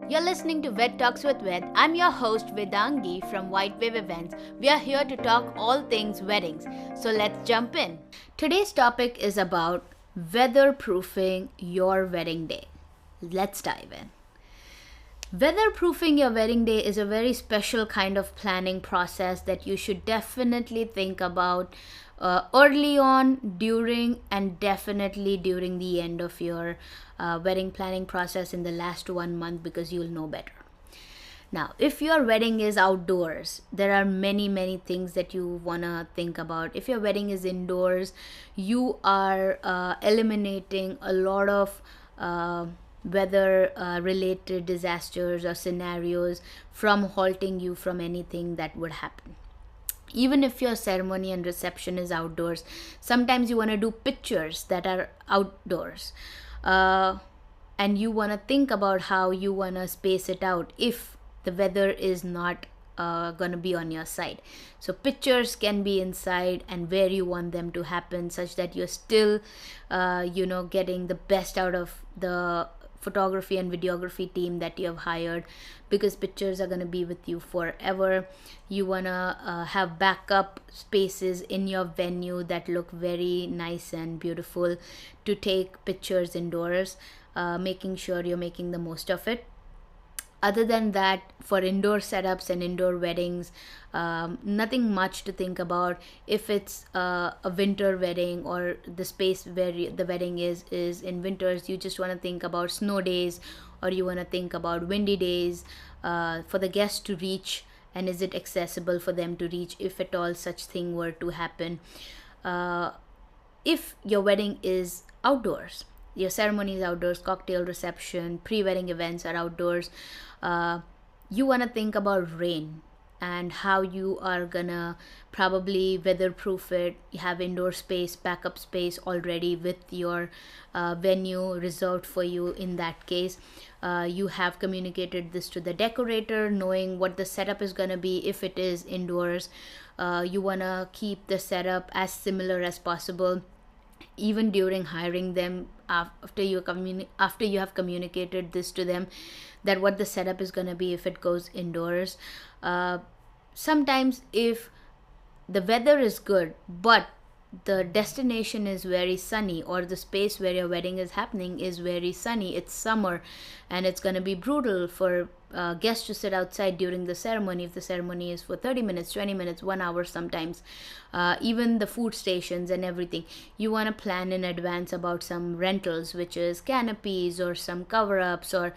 You're listening to Wed Talks with Wed. I'm your host Vedangi from White Wave Events. We are here to talk all things weddings. So let's jump in. Today's topic is about weatherproofing your wedding day. Let's dive in. Weatherproofing your wedding day is a very special kind of planning process that you should definitely think about early on, during, and definitely during the end of your wedding planning process in the last 1 month, because you'll know better. Now, if your wedding is outdoors, there are many things that you want to think about. If your wedding is indoors, you are eliminating a lot of weather related disasters or scenarios from halting you from anything that would happen. Even if your ceremony and reception is outdoors, sometimes you want to do pictures that are outdoors, and you want to think about how you want to space it out if the weather is not going to be on your side. So pictures can be inside and where you want them to happen, such that you're still getting the best out of the photography and videography team that you have hired, because pictures are going to be with you forever. You want to have backup spaces in your venue that look very nice and beautiful to take pictures indoors, making sure you're making the most of it. Other than that, for indoor setups and indoor weddings, nothing much to think about. If it's a winter wedding or the space where the wedding is in winters, you just want to think about snow days, or you want to think about windy days for the guests to reach, and is it accessible for them to reach if at all such thing were to happen. If your wedding is outdoors, your ceremony is outdoors, cocktail reception, pre-wedding events are outdoors, you want to think about rain and how you are gonna probably weatherproof it. You have indoor space, backup space already with your venue reserved for you. In that case, you have communicated this to the decorator, knowing what the setup is gonna be. If it is indoors, you wanna keep the setup as similar as possible, even during hiring them, after you have communicated this to them, that what the setup is going to be if it goes indoors. Sometimes if the weather is good but the destination is very sunny, or the space where your wedding is happening is very sunny, it's summer, and it's going to be brutal for guests to sit outside during the ceremony. If the ceremony is for 30 minutes, 20 minutes, 1 hour sometimes, even the food stations and everything, you want to plan in advance about some rentals, which is canopies or some cover-ups, or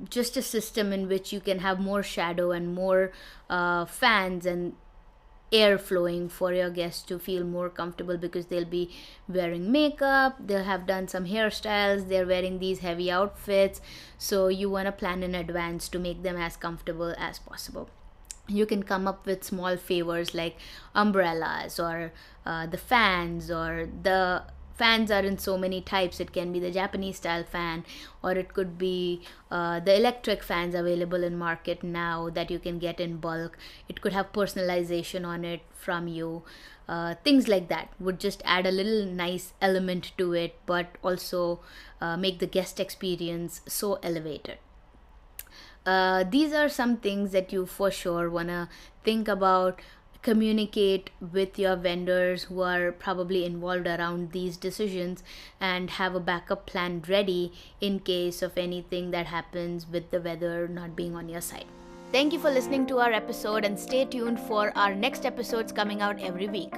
just a system in which you can have more shadow and more fans and air flowing for your guests to feel more comfortable, because they'll be wearing makeup, they'll have done some hairstyles, they're wearing these heavy outfits. So you want to plan in advance to make them as comfortable as possible. You can come up with small favors like umbrellas, or the fans, or the fans are in so many types. It can be the Japanese style fan, or it could be the electric fans available in market now that you can get in bulk. It could have personalization on it from you. Things like that would just add a little nice element to it, but also make the guest experience so elevated. These are some things that you for sure want to think about. Communicate with your vendors who are probably involved around these decisions, and have a backup plan ready in case of anything that happens with the weather not being on your side. Thank you for listening to our episode, and stay tuned for our next episodes coming out every week.